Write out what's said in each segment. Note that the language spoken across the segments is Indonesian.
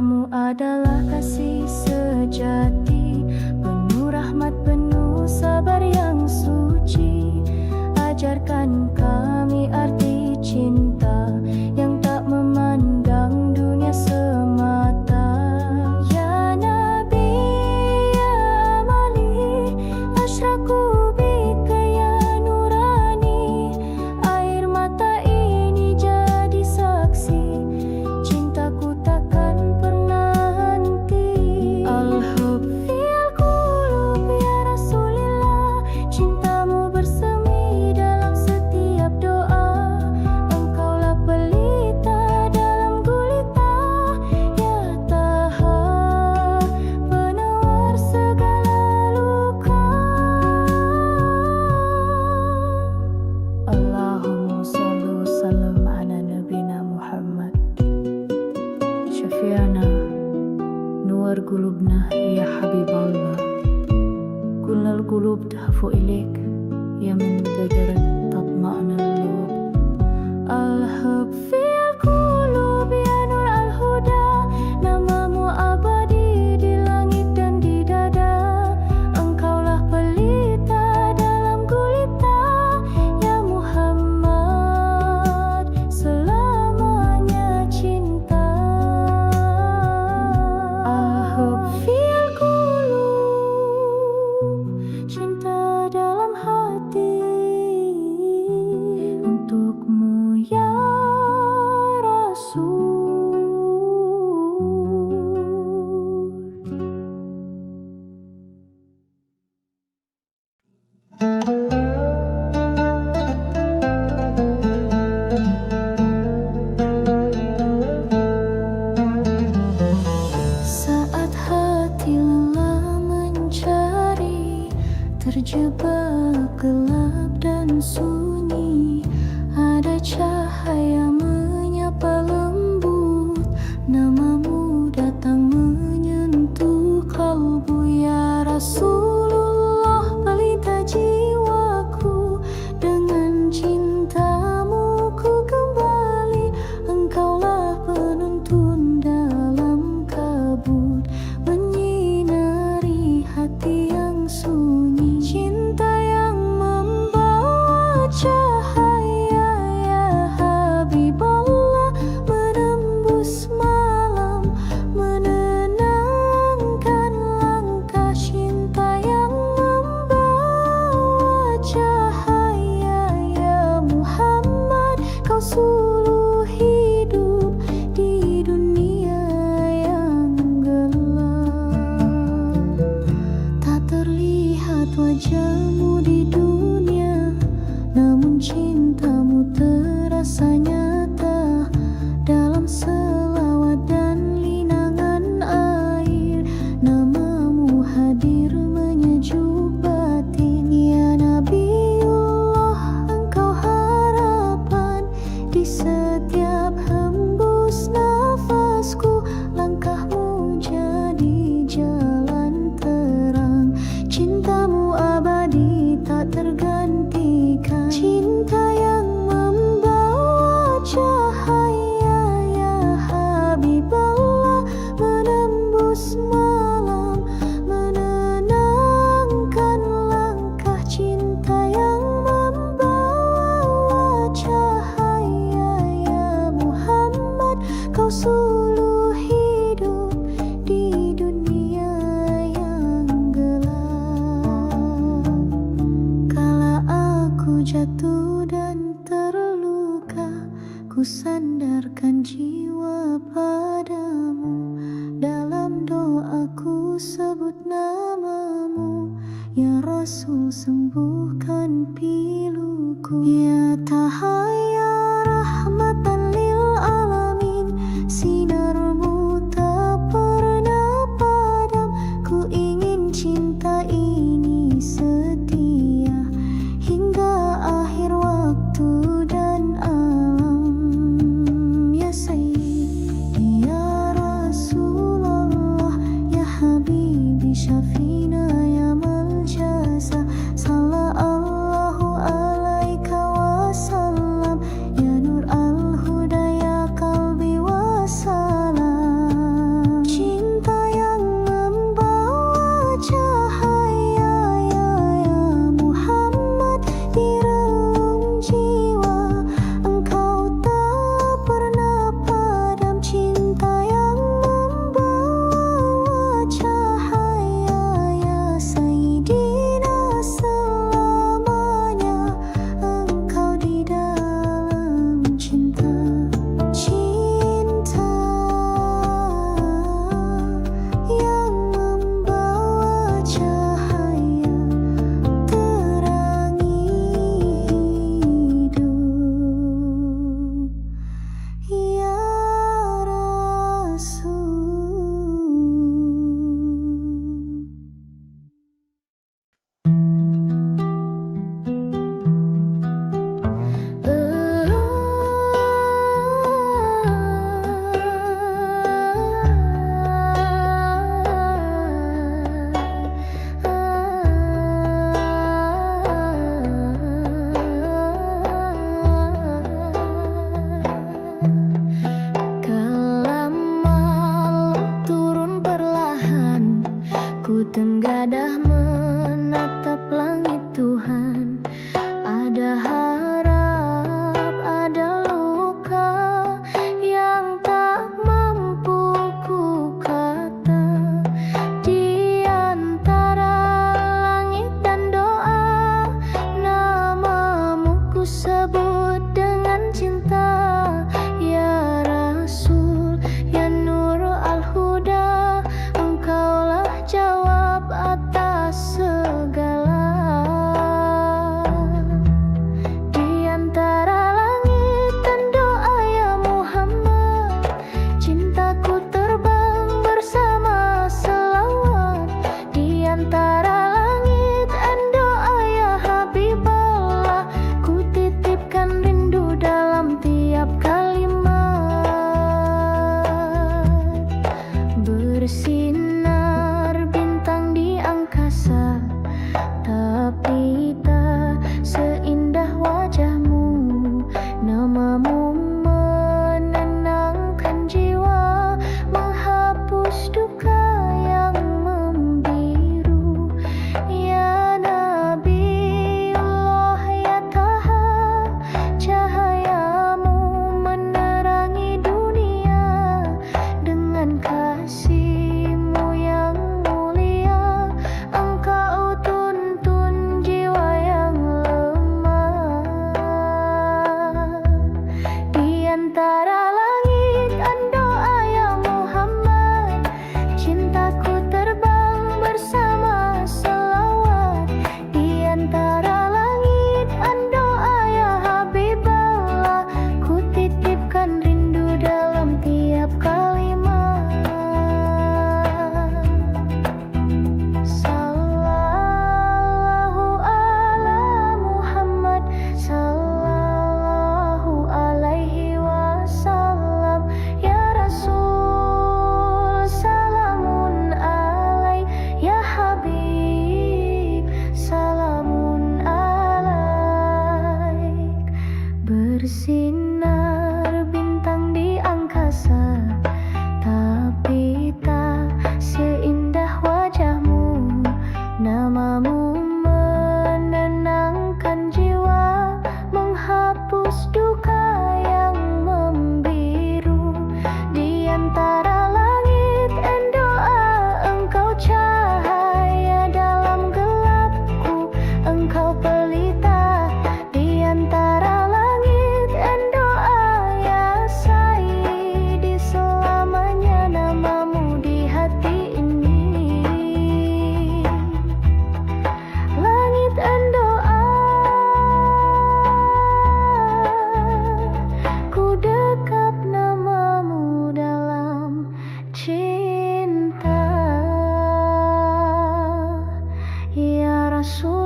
Cintamu adalah kasih sejati, penuh rahmat, penuh sabar yang suci. Ajarkan kami arti cinta yang tak memandang dunia semata. Ya Nabi, ya amali, asyraku bika ya nurani. Air mata ini jadi saksi, cintaku takkan pernah henti. Al-hub fil qulub ya Rasulillah, cintamu bersemi dalam setiap doa. Engkaulah pelita dalam gulita, ya Taha, penawar segala luka. Allahumma shalli wa sallim ala nabina Muhammad, syafi'ana nuwar qulubna ya Habiballah. Kullal qulub tahfu ilaik ya man bajarat tatma'na al-lub. Al-hub fil qulub ya nur al-huda, namamu abadi di langit dan di dada. Engkaulah pelita dalam gulita, ya Muhammad, selamanya cinta. Al-hub fil qulub, cinta dalam hati untukmu ya Rasul. Saat hati lelah mencari, terjebak gelap dan sunyi, ada cahaya menyapa lembut, namamu datang menyentuh kalbu. Ya Rasulullah, pelita jiwaku, dengan cintamu ku kembali. Engkaulah penuntun dalam kabut, menyinari hati yang sunyi. Cinta yang membawa cahaya, ya Habiballah, menembus malam, menenangkan langkah. Cinta yang membawa cahaya, ya Muhammad, kau suluh hidup di dunia yang gelap. Tak terlihat wajahmu di dunia, namun cintamu terasa nyata dalam selawat dan linangan air. Namamu hadir menyejuk batin, ya Nabiullah, engkau harapan di setiap hembus nafasku. Langkahmu jadi jalan terang, cintamu abadi tak tergantikan. Cinta yang membawa cahaya, ya Habiballah, menembus malam, menenangkan langkah. Cinta yang membawa cahaya, ya Muhammad, kau suluh hidup di dunia yang gelap. Kala aku jatuh dan terluka, ku sandarkan jiwa padamu. Dalam doaku sebut namamu, ya Rasul, sembuhkan piluku. Ya Taha, ya rahmatan lil alamin, sinarmu tak pernah padam. Ku ingin cinta ini setia hingga akhir waktu dan alam. Ya Sayyidi, ya Rasulullah, ya Habibi, Syafina, ya Maljasa. Sallallahu alaika wasallam, ya Nur al-Huda, ya Qalbi wasalam. tenggadah menatap langit Tuhan. Ada harap, ada luka yang tak mampu ku kata. Di antara langit dan doa, namamu ku sebut dengan cinta. Ya Rasul, ya Nur Al-Huda, Engkaulah jawab atas segala. Di antara langit dan doa ya Muhammad, cintaku terbang bersama selawat. Di antara langit dan doa ya Habiballah, ku titipkan rindu dalam tiap kalimat. Bersinar bintang di angkasa, tapi tak seindah wajahmu. Namamu menenangkan jiwa, menghapus duka yang membiru. Ya Nabiullah, ya Taha, cahayamu menerangi dunia. Dengan kasih-Mu yang mulia, Engkau tuntun jiwa yang lemah. Di antara langit dan doa ya Muhammad, cintaku terbang bersama selawat. Di antara langit dan doa ya Habiballah, ku titipkan rindu dalam tiap kalimat. Sallallahu ala Muhammad, sallallahu alaihi wasallam. Ya Rasul, salamun alaik. Ya Habib, salamun alaik. Bersinar bintang di angkasa, tapi tak seindah wajahmu. Namamu menenangkan jiwa, menghapus duka yang membiru. Di antara langit dan doa, Engkau cahaya dalam gelapku, Engkau pelita. Di antara langit dan doa ya Sayyidi, selamanya namamu di hati ini. Langit dan doa, ku dekap namamu dalam cinta. Ya Rasulullah.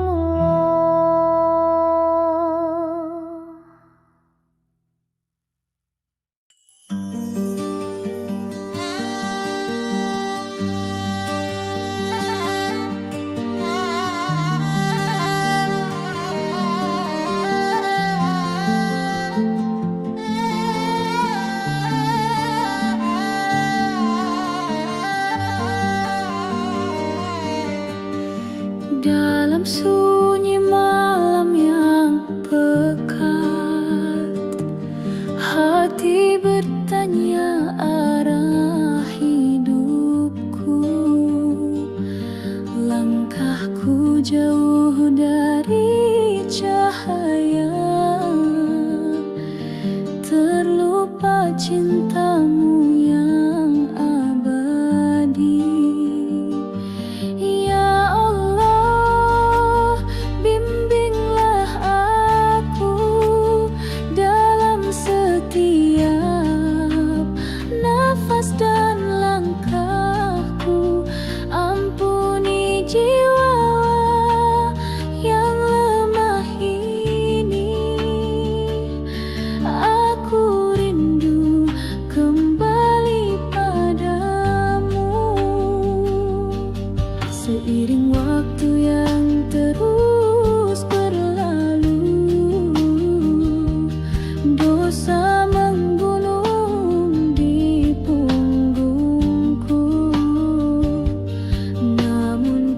Dalam sunyi malam yang pekat, hati bertanya arah hidupku. Langkahku jauh dari cahaya, terlupa cintamu yang abadi. Ya Allah, bimbinglah aku dalam setiap nafas dan langkahku. Ampuni jiwa yang lemah ini. Aku rindu kembali padamu. Seiring waktu yang terus berlalu, dosa menggunung di punggungku. Namun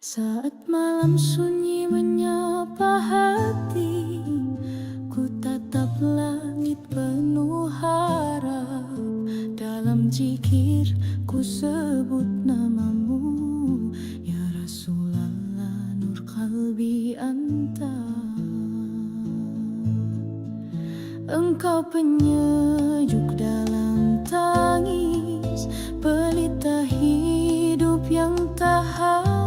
Saat malam sunyi menyapa hati, ku tatap langit penuh harap. Dalam zikir ku sebut namamu, ya Rasulullah nur kalbi anta. Engkau penyejuk dalam tangis, pelita hidup yang tak habis.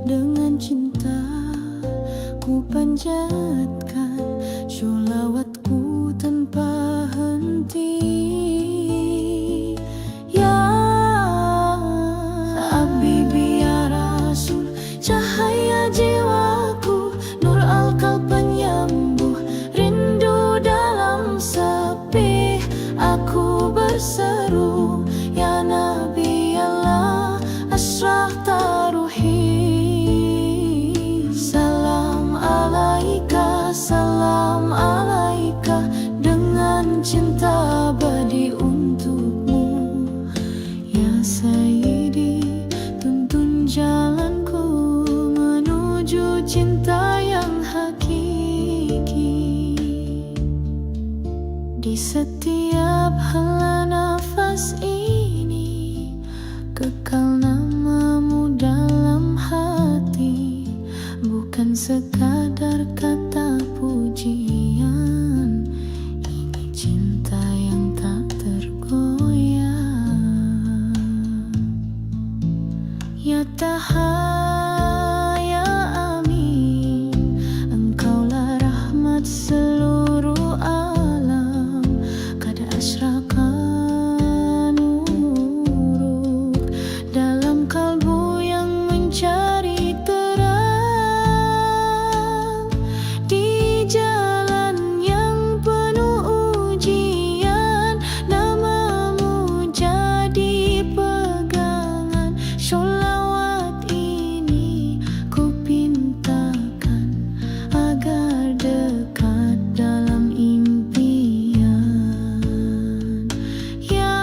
Dengan cinta ku panjatkan sholawatku tanpa henti. Ya Habibi ya Rasul, cahaya jiwaku, nur al-qalb penyembuh rindu dalam sepi. Aku berseru, ya Nabi Allah, asyraqta ruhi. Salam alaika, dengan cinta abadi untukmu, ya Sayyidi. Tuntun jalanku menuju cinta yang hakiki. Di setiap hela nafas ini, kekal namamu dalam hati. Bukan sekadar kata pujian, ini cinta yang tak tergoyah. Ya Taha ya Amin, engkaulah rahmat seluruh alam. Kada asyraka nuruk dalam kalbu yang mencari terang. Di jalan yang penuh ujian, namamu jadi pegangan. Sholawat ini ku pintakan agar dekat dalam impian. Ya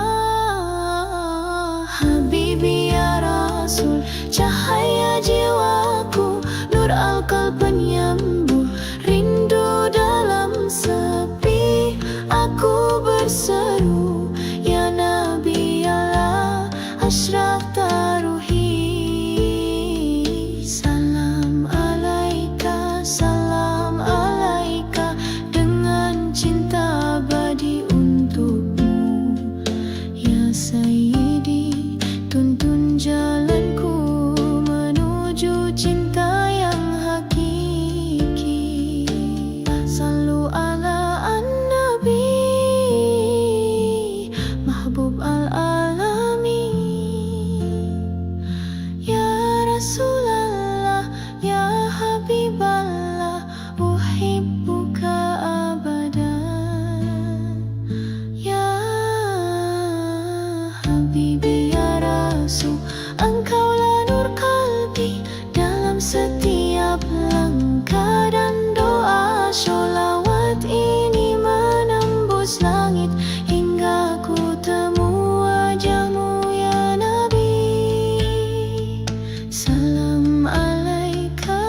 Habibi ya Rasul, cahaya jiwaku, nur al-qalb penyembuh rindu dalam sepi. Aku berseru, ya Nabi Allah, asyraqta ruhi. Salam alaika, dengan cinta abadi untukmu, ya Sayyidi. Tuntun jalanku menuju cinta yang hakiki. Sallu ala an-nabi, mahbub al-alamin. Ya Rasulallah, ya Habiballah, uhibbuka abadan. Ya Habibi ya Rasul, engkaulah nur kalbi dalam setiap langkah dan doa. Sholawat ini menembus langit hingga ku temu wajahmu, ya Nabi. Salam alaika,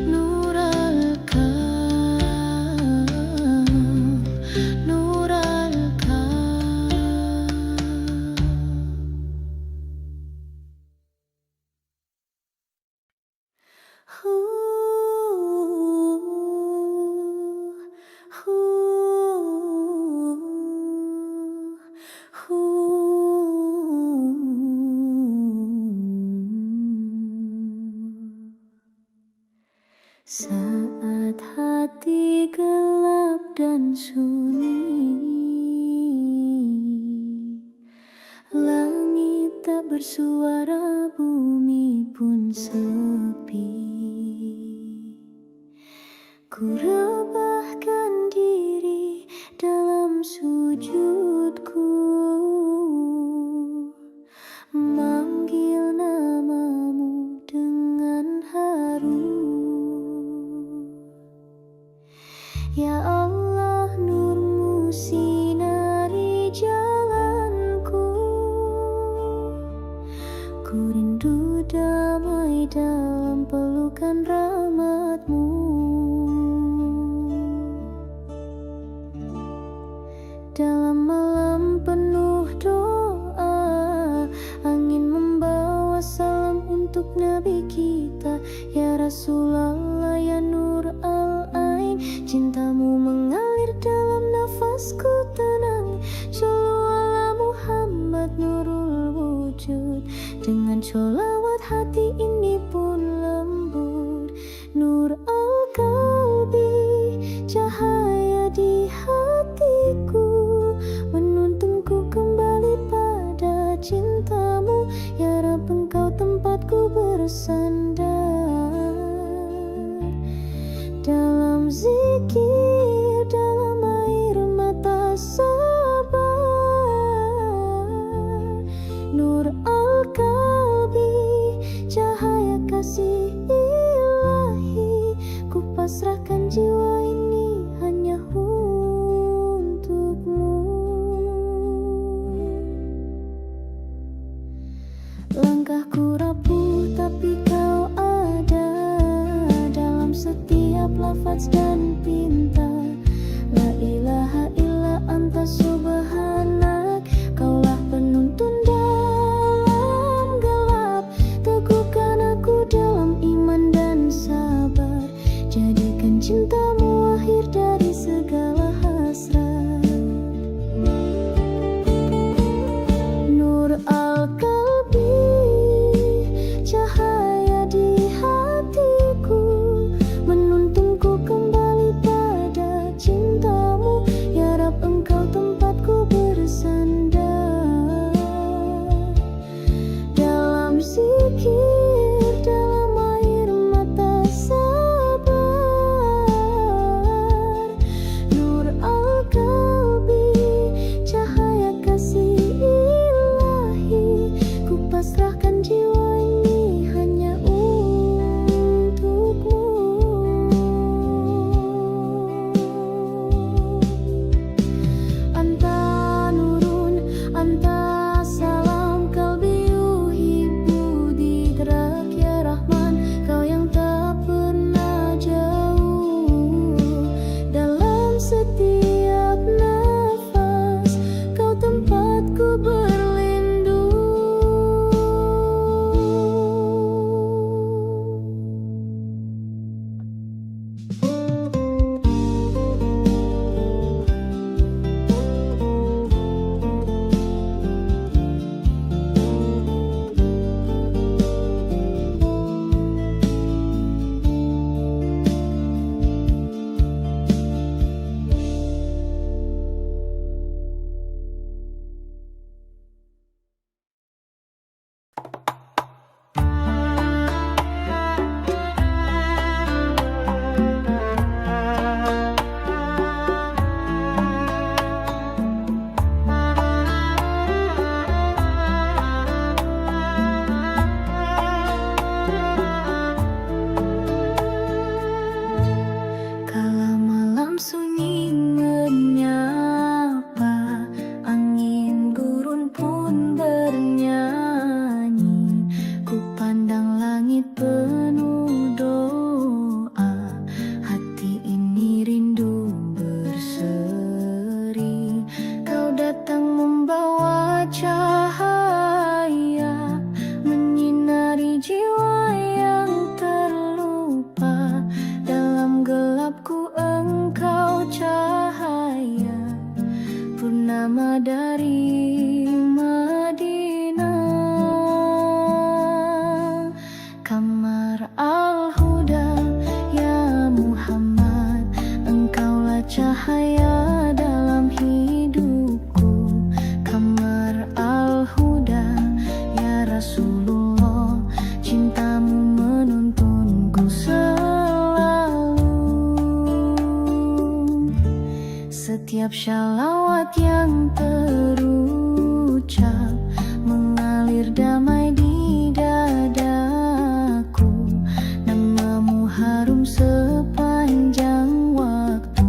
nur al-qalb, nur Saat hati gelap dan sunyi, langit tak bersuara, bumi pun sepi. Ku rebahkan diri dalam sujudku, manggil namamu dengan haru. Ya Allah, nurmu sinari jalan Ku rindu damai dalam pelukan rahmat-Mu. Dalam malam penuh doa, angin membawa salam untuk Nabi kita, ya Rasulullah, ya Nur al-Ain. Cintamu mengalir dalam nafasku tenang. Sholawat ala Muhammad nurul wujud. Dengan sholawat hati ini pun lembut. Nur al-qalbi, cahaya di hatiku, menuntunku kembali pada cintamu. Ya Rabb, Engkau tempatku bersandar. Dalam zikir, dalam air mata sabar, Nur al-qalbi, cahaya kasih ilahi. Ku pasrahkan jiwa ini hanya untukmu. Langkahku rapuh tapi Kau ada dalam setiap lafaz dan pinta. La ilaha illa anta subhanak. Kaulah penuntun dalam gelap. Teguhkan aku dalam iman dan sabar. Jadikan cintamu akhir dari segala hasrat. Nur al-qalbi, cahaya di hatiku, menuntunku kembali pada cintamu. Ya Rabb, Engkau tempatku bersandar. Dalam zikir, dalam air mata sabar, Nur al-qalbi, cahaya kasih ilahi. Ku pasrahkan jiwa ini hanya untukmu. Anta nurun, anta salam, qalbi yuhibbu didrak. Ya Rahman, Kau yang tak pernah jauh. Dalam setiap nafas, Kau tempatku berlindung. Kala malam sunyi menyapa, angin gurun pun bernyanyi. Ku pandang langit penuh doa, hati ini rindu berseri. Kau datang membawa cahaya, menyinari jiwa yang terlupa. Dalam gelapku Engkau cahaya, purnama dari Madinah. Kamar al-Huda, ya Muhammad, Engkaulah cahaya dalam hidupku. Kamar al-Huda, ya Rasulullah, cintamu menuntunku selalu. Setiap syalawat yang terucap mengalir damai di dadaku. Namamu harum sepanjang waktu,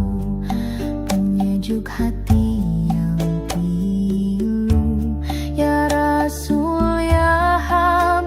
penyejuk hati yang pilu. Ya Rasul, ya Habib,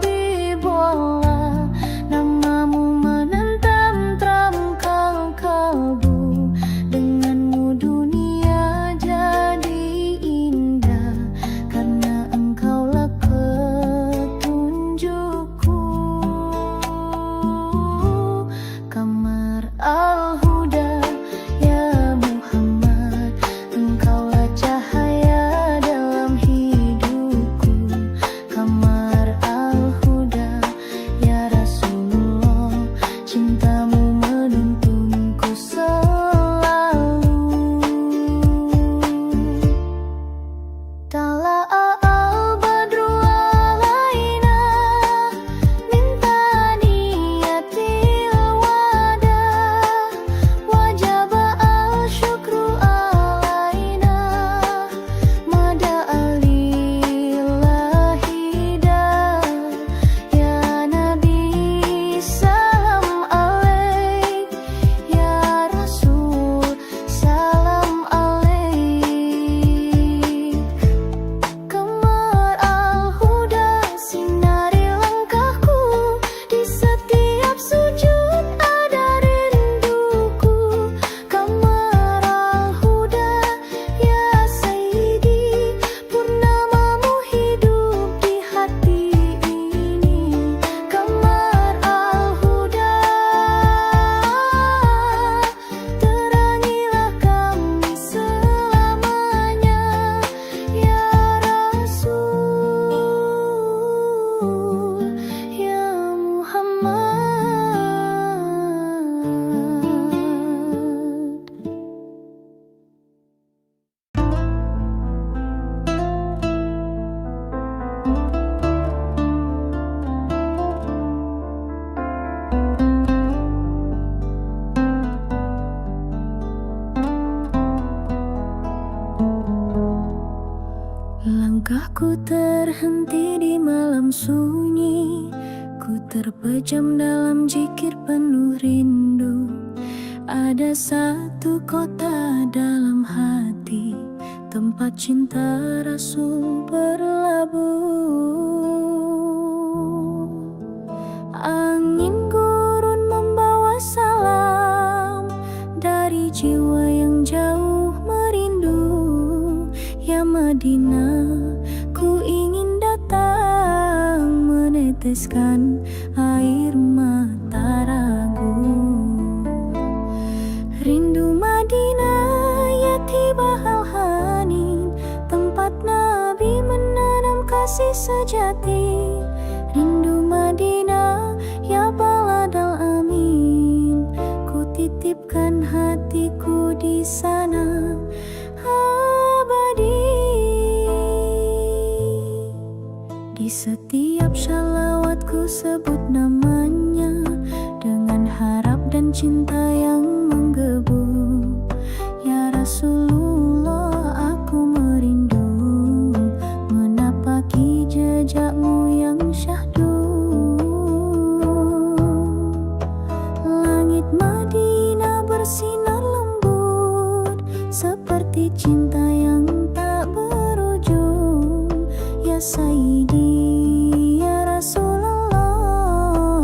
Ku terhenti di malam sunyi, ku terpejam dalam zikir penuh rindu. Ada satu kota dalam hati, tempat cinta Rasul berlabuh. Angin gurun membawa salam dari jiwa yang jauh merindu. Ya Madinah, ku ingin datang meneteskan air mata ragu. Rindu Madinah ya tibahal hanin, tempat Nabi menanam kasih sejati. Rindu Madinah ya baladal amin, ku titipkan hatiku di sana abadi. Di setiap shalawatku sebut namanya, dengan harap dan cinta yang menggebu. Ya Rasulullah, aku merindu menapaki jejakmu yang syahdu. Langit Madinah bersinar lembut, seperti cinta yang tak berujung. Ya Sayyidi, ya Rasulullah,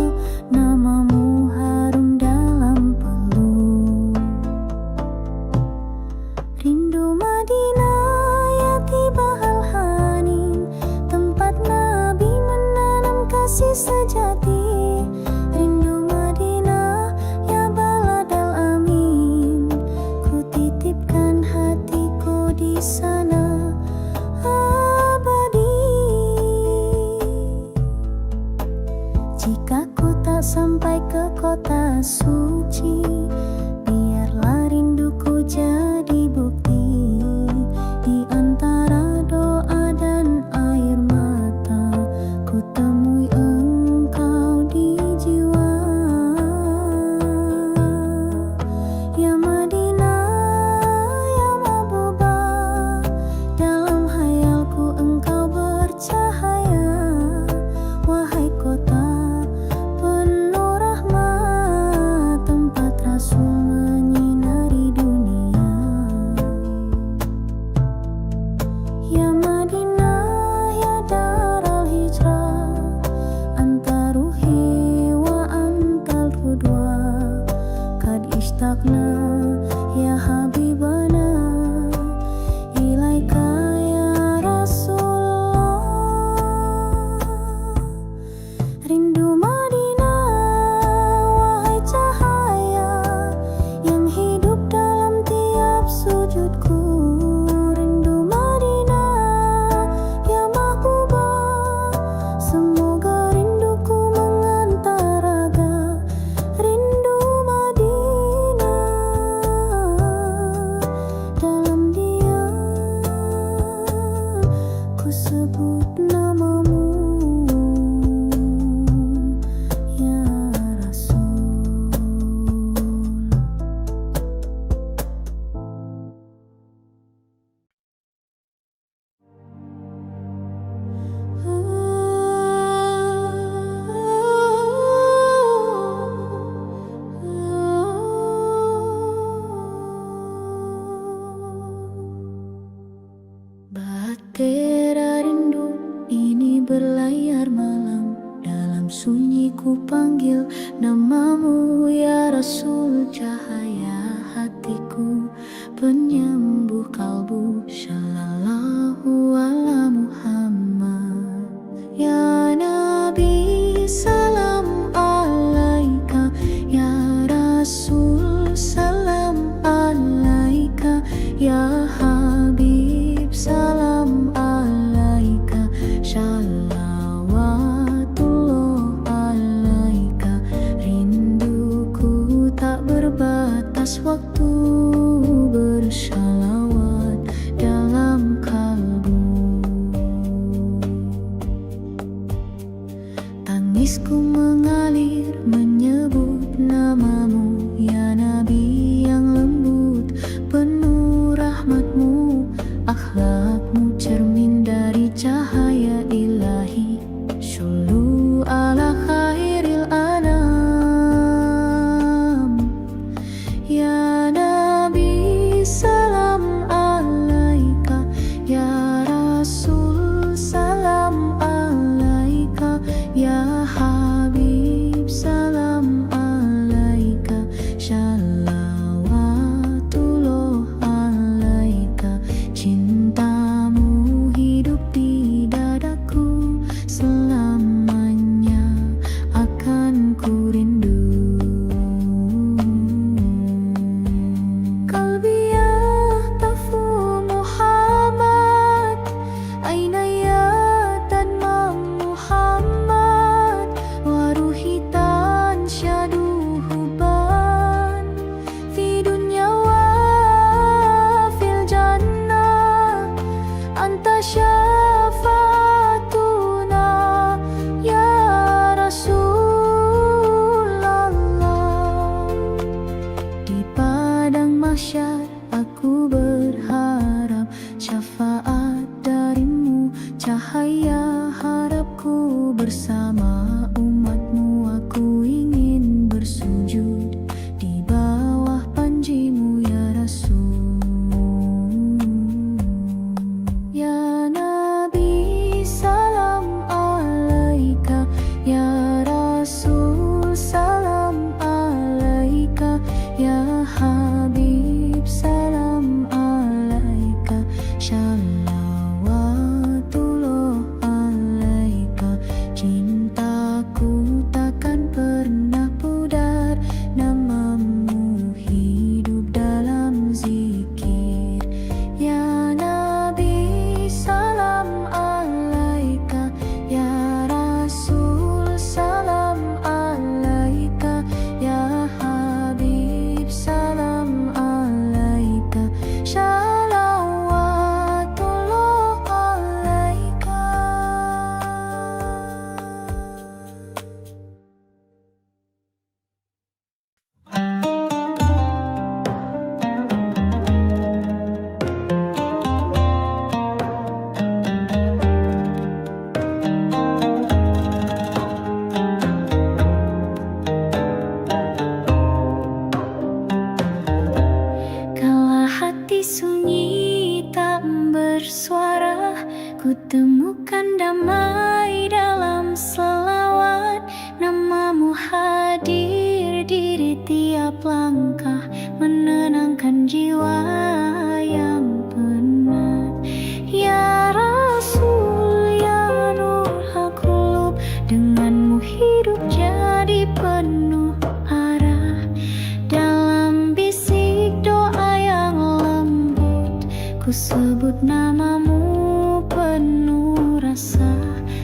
namamu harum dalam peluk. Rindu Madinah ya tibahal hanin, tempat Nabi menanam kasih sejati. Rindu Madinah ya baladal amin, ku titipkan hatiku di sana abadi. Jika ku tak sampai ke kota suci, biarlah rinduku jadi bukti. Di antara doa dan air mata, ku temui engkau di jiwa. Ya Madinah, ya Mahbubah, dalam hayalku engkau bercahaya. Wahai kota penuh rahmat, tempat Rasul menyinari dunia. Ya Madinah, ya daral hijrah, anta ruhi wa antal qudwa. Kad ishtaqna ya habibana, ilaika ya Rasulullah. Rindu Madinah, wahai cahaya yang hidup dalam tiap sujudku. Rindu Madinah, ya Mahbubah, semoga rinduku mengantar raga. Rindu Madinah, dalam diam ku sebut namamu, ya Rasul. Bahtera rindu ini berlayar malam, dalam sunyi ku panggil namamu ya Rasul. Cahaya hatiku, penyembuh kalbu, Shallallahu ala Muhammad. Ya Nabi salam alaika, ya Rasul salam alaika, ya Habib salam alaika, shalawatullah alaika. Rinduku tak berbatas waktu, bershalawat dalam kalbu. Tangisku mengalir menyebut namamu, ya Nabi yang lembut, penuh rahmatmu. Akhlakmu cermin dari cahaya bersama umatmu aku ingin bersujud di bawah panjimu ya Rasul. Ya Nabi salam alaika, ya Rasul salam alaika, ya Habib salam alaika, shalawatullah alaika. Cintaku takkan pernah pudar, namamu hidup dalam zikir. Ya Nabi salam alaika, ya Rasul salam alaika, ya Habib salam alaika, shalawatullah alaika. Kala hati sunyi tak bersuara, ku temukan damai dalam selawat. Namamu hadir di tiap langkah, menenangkan jiwa yang penat. Ya Rasul, ya Nur al-Qulub, denganmu hidup jadi penuh arah. Dalam bisik doa yang lembut, ku sebut namamu penuh rasa.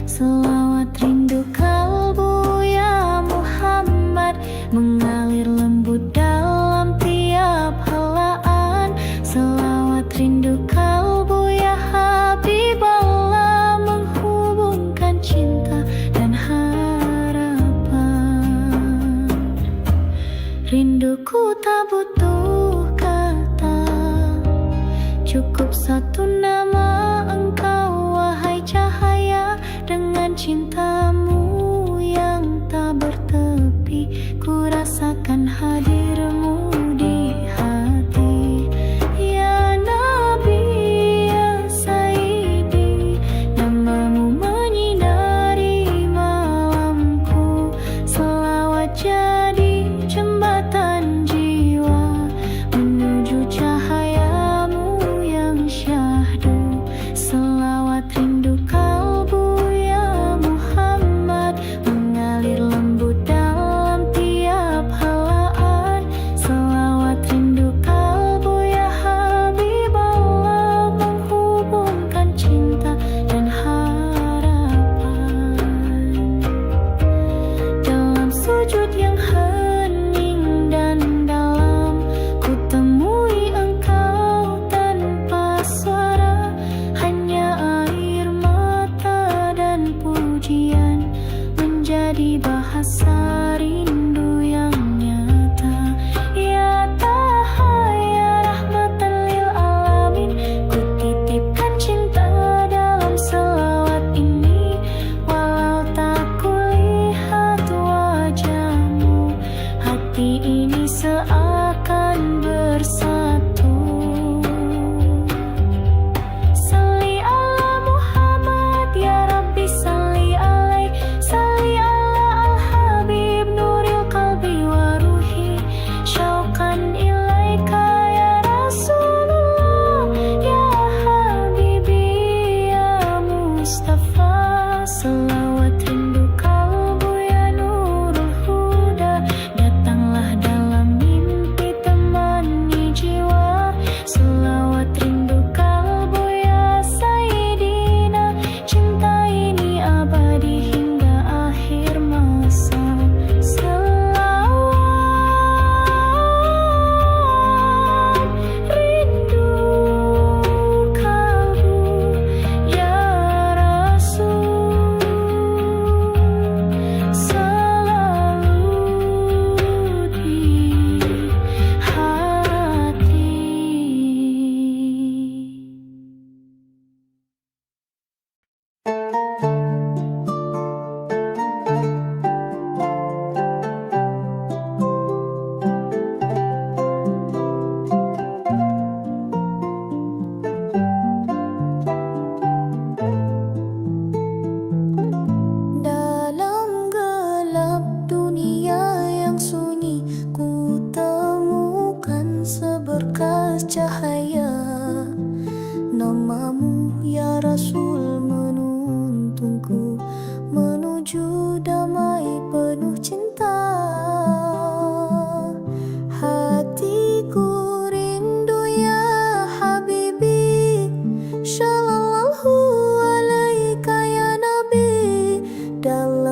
Selawat rindu kalbu ya Muhammad, mengalir lembut dalam tiap helaan. Selawat rindu kalbu ya Habib Allah, menghubungkan cinta dan harapan. Rinduku tak butuh kata, cukup satu nama engkau wahai cahaya. Dengan cintamu yang tak bertepi, ku rasakan hadirmu di hati. Ya Nabi, ya Sayyidi, namamu menyinari malamku. Selawat jadi jembatan jiwa menuju cahayamu yang syahdu. Selawat rindu kalbu ya Muhammad, mengalir lembut dalam tiap helaan. Selawat rindu kalbu ya Habib Allah, menghubungkan cinta dan harapan. Dalam sujud yang hening dan dalam, ku temui engkau tanpa suara. Hanya air mata dan pujian menjadi bahasa rindu yang nyata. Ya Taha, ya rahmatan lil alamin, ku titipkan cinta dalam selawat ini. Walau tak kulihat wajahmu, hati ini seakan bersatu. Salli ala Muhammad, ya Rabbi salli alaih. Salli ala al-Habib Nuri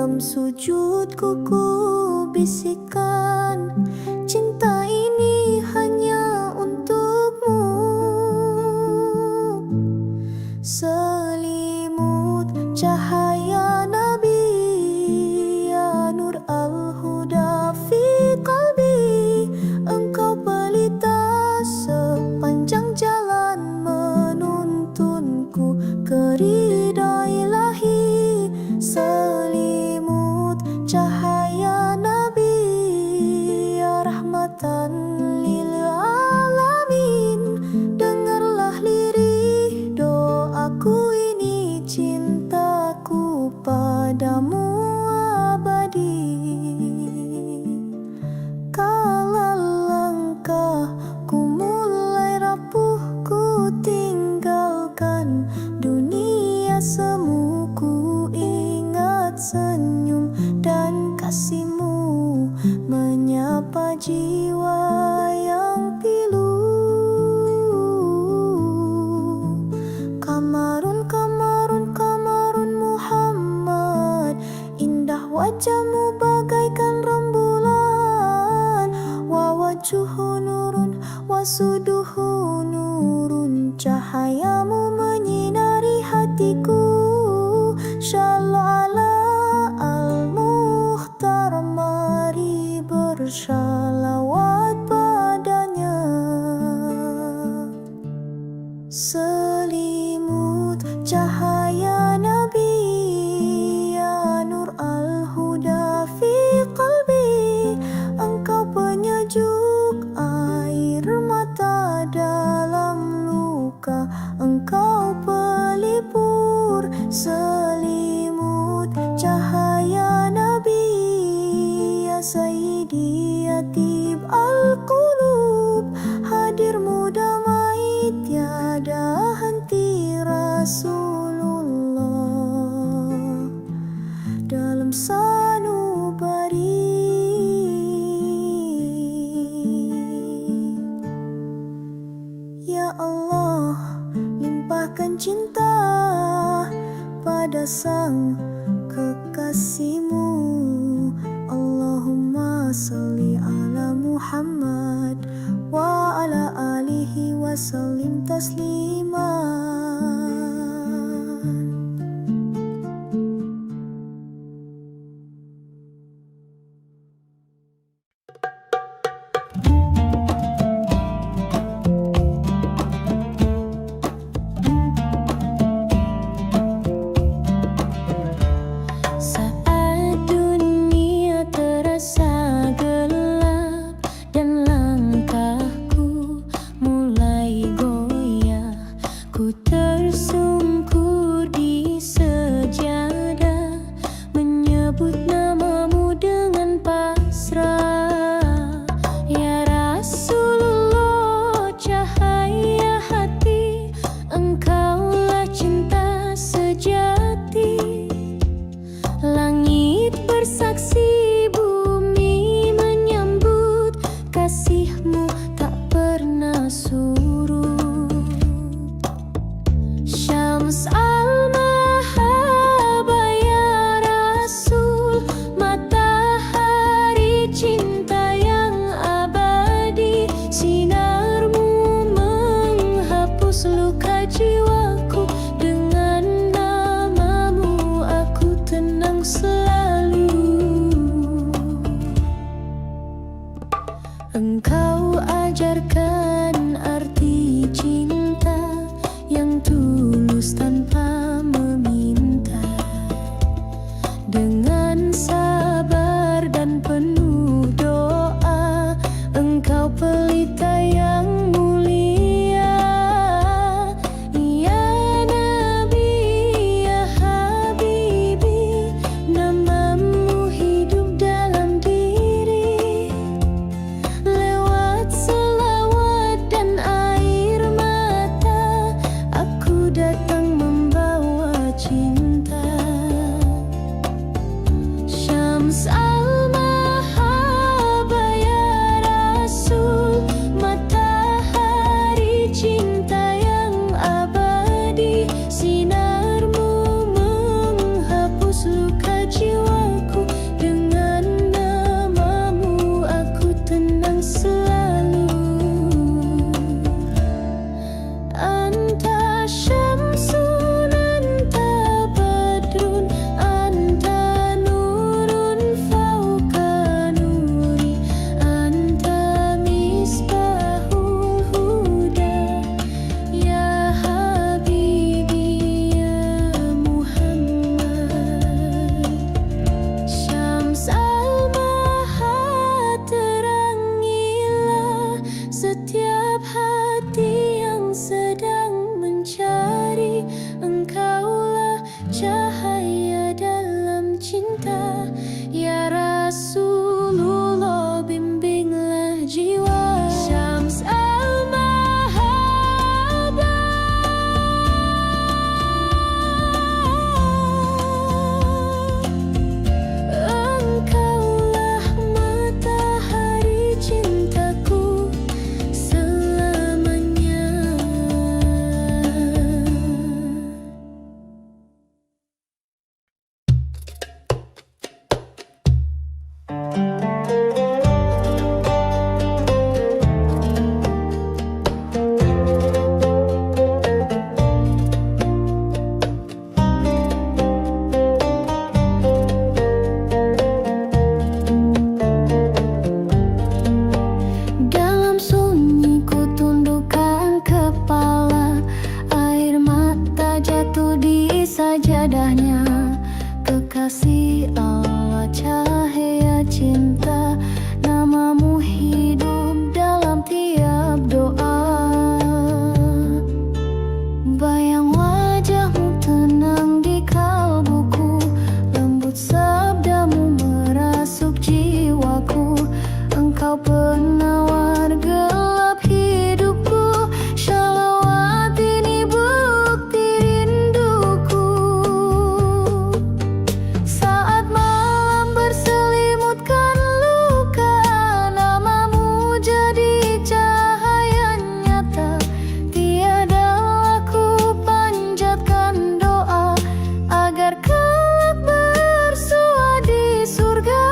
Dalam sujudku ku bisikan, cinta ini hanya untukmu. Selimut cahaya Nabi, ya Nur al-Huda fi qalbi. Engkau pelita sepanjang jalan menuntunku ke ridha ilahi. Selimut cahaya Nabi, ya rahmatan lil alamin. Dengarlah lirih doaku ini, cintaku padamu abadi. Kala langkahku mulai rapuh, ku tinggalkan dunia semu. Ku ingat senyum dan kasihmu menyapa jiwa yang pilu. Kamarun, kamarun, kamarun Muhammad, indah wajahmu bagaikan rembulan. Wa wajuhu nurun, wa suduhu nurun, cahayamu menyinari hatiku. Shallallahu ala al-Mukhtar, mari bersalawat padanya. Selimut cahaya Nabi, ya Nur al-Huda fi qalbi. Engkau penyejuk air mata dalam luka, engkau pelipur. Selimut cahaya Nabi, ya Sayyidi ya Tib al-Qulub. Hadirmu damai tiada henti Rasulullah dalam sanubari. Ya Allah, limpahkan cinta pada sang kekasihmu. Allahumma salli ala Muhammad wa ala alihi wa sallim tasliman. Saat dunia terasa gelap dan langkahku mulai goyah, ku tersungkur di sejadah, menyebut namamu dengan pasrah. Ya Rasulullah, cahaya hati, engkaulah cinta sejati. Langit bersaksi, bumi menyambut, kasihmu tak pernah surut. Syams al-Mahaba ya Rasul, matahari cinta yang abadi. Sinarmu menghapus luka jiwaku, dengan namamu aku tenang selalu. Engkau ajarkan arti cinta yang tulus tanpa meminta. Dengan sabar dan penuh doa, engkau pelita yang mulia. Ya Nabi, ya Habibi, namamu hidup dalam diri. Lewat selawat dan air mata, aku datang membawa cinta. Syams al-Mahaba ya Rasul, matahari cinta yang abadi. Sinarmu menghapus luka jiwaku, kasih Allah, cahaya cinta, namamu hidup dalam tiap doa. Bayang wajahmu tenang di kalbuku, lembut sabdamu merasuk jiwaku. Engkau penawar gelap hidupku, shalawat ini bukti rinduku. Saat malam berselimutkan luka, namamu jadi cahaya nyata. Tiada aku panjatkan doa agar kelak bersua di surga.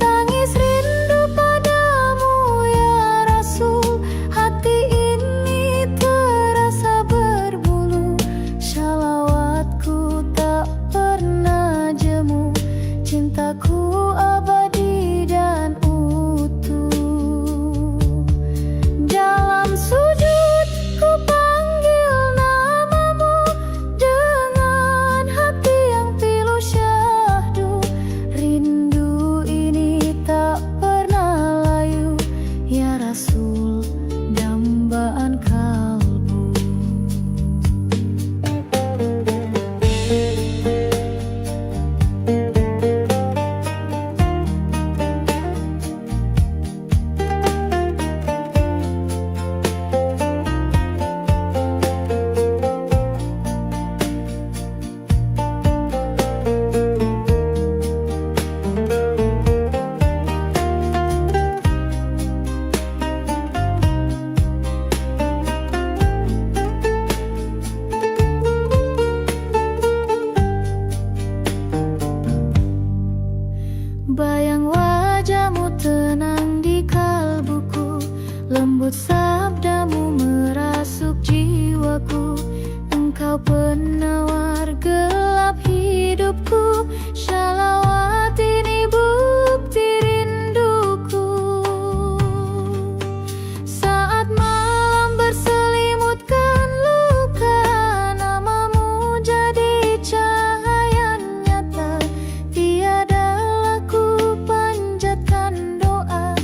Tangis rindu padamu ya Rasul, hati ini terasa berbulu. Shalawatku tak pernah jemu, cintaku abadi dan utuh. Dalam sujud ku panggil namamu, dengan hati yang pilu syahdu. Rindu ini tak pernah layu, ya Rasul, dambaan kalbu. Bayang wajahmu tenang di kalbuku, lembut sabdamu merasuk jiwaku. Engkau penawar gelap hidupku, shalawat ini bukti rinduku. Saat malam berselimutkan luka, namamu jadi cahaya nyata. Tiada aku panjatkan doa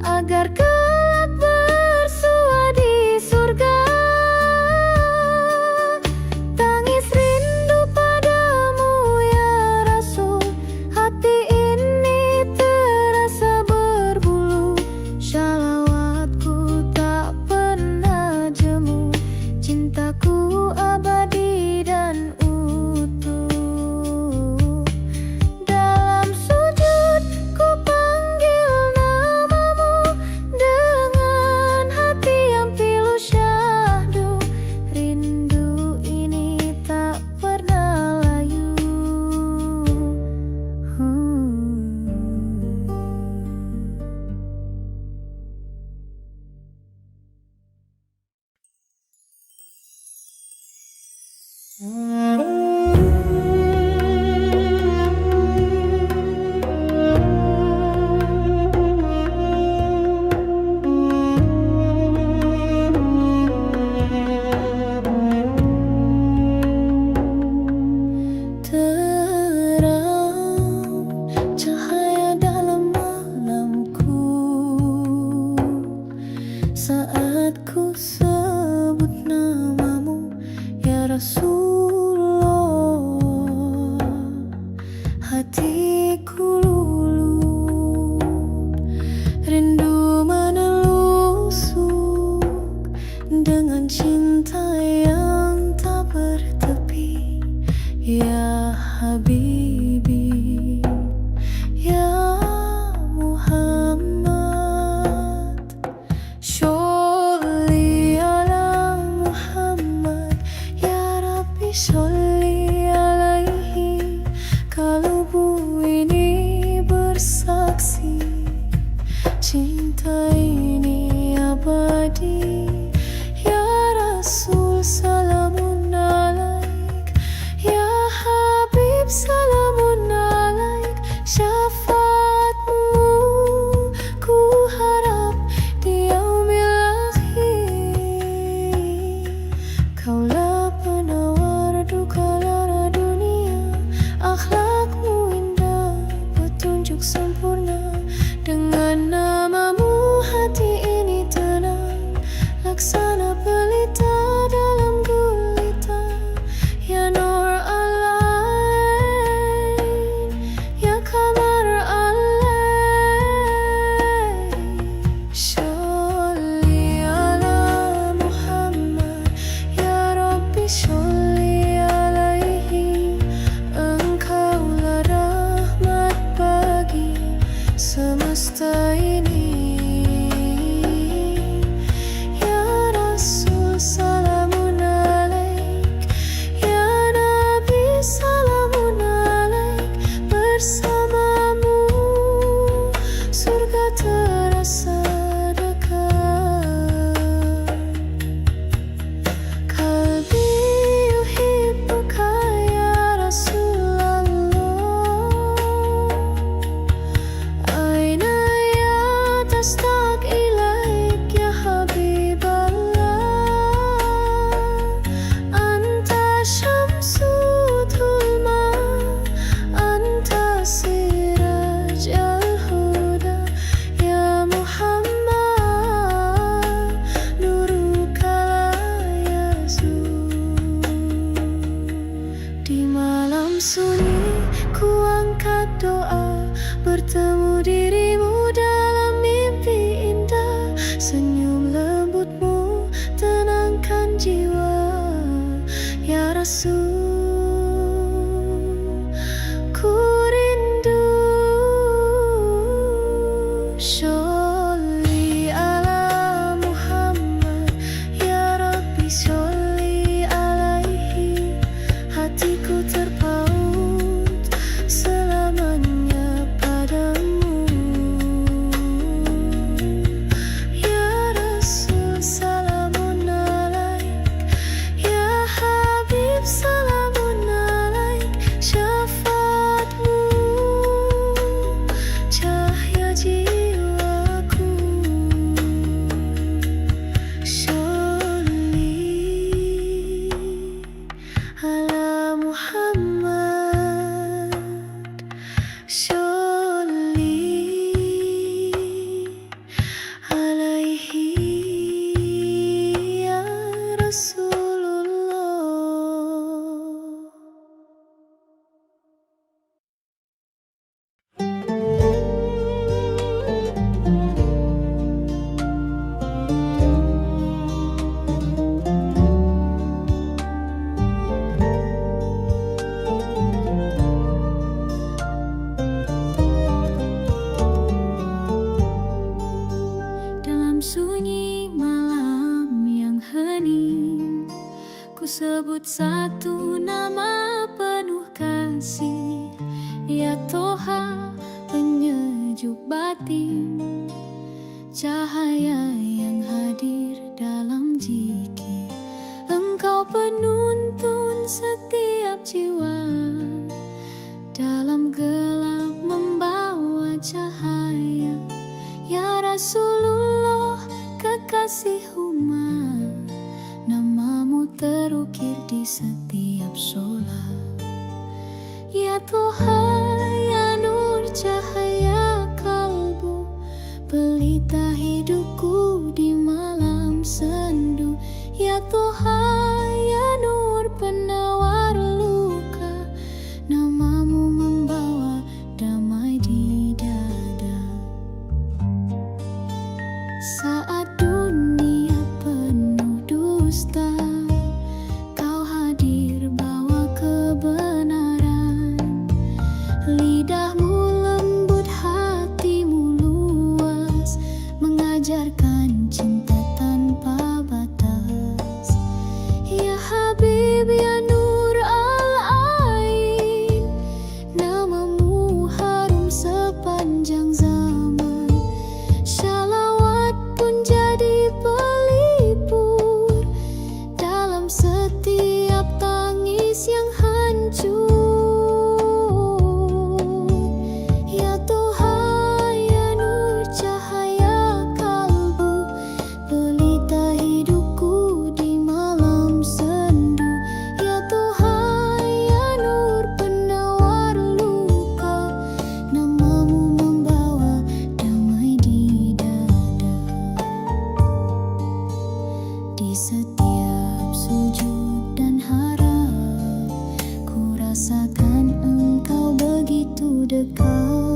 agar kelak bersua di surga. Tangis rindu padamu ya Rasul, hati ini terasa berbulu. Shalawatku tak pernah jemu, cintaku abadi dan utuh. Dalam sujud ku panggil namamu, dengan hati yang pilu syahdu. Rindu ini tak pernah layu. Terang cahaya dalam malamku, saat ku sebut namamu ya Rasulullah. Hatiku luluh, rindu menelusuk dengan cinta yang tak bertepi. Ya Habibi, ya Muhammad, sholli ala Muhammad, ya Rabbi sholli alaihi. Kalbu ini bersaksi, cinta ini abadi. Ya Rasul salamun alaik, ya Habib salamun sunyi ku angkat doa, bertemu dirimu dalam mimpi indah. Senyum lembutmu tenangkan jiwa, ya Rasul. Ku rindu sholli ala Muhammad, ya Rabbi sholli alaihi. Hatiku terpaut selamanya padamu, ya Rasul salamun alaik, ya Habib salamun alaik. Syafaatmu cahaya jiwaku. Sholli ala Muhammad, sholli alaihi ya Rasulullah. Dalam sunyi malam yang hening, ku sebut satu nama penuh kasih, ya Toha penyejuk batin, cahaya yang hadir dalam zikir. Engkau penuntun setiap jiwa, dalam gelap membawa cahaya, ya Rasulullah kekasih umat. Namamu terukir di setiap sholat, ya Toha, ya nur cahaya kalbu, pelita hidupku di malam sendu. Ya Toha, ya nur penawar luka, namamu membawa damai di dada. Saat dunia penuh dusta, kau hadir bawa kebenaran. Lidahmu lembut, hatimu luas, mengajarkan cinta tanpa batas. Ya Habib, ya Nur al-Ain, namamu harum sepanjang zaman. Shalawat pun jadi pelipur dalam setiap tangis yang hancur. Ya Toha, ya nur cahaya kalbu, pelita hidupku di malam sendu. Ya Toha, ya nur penawar luka, namamu membawa damai di dada. Di setiap sujud dan harap, ku rasakan engkau begitu dekat.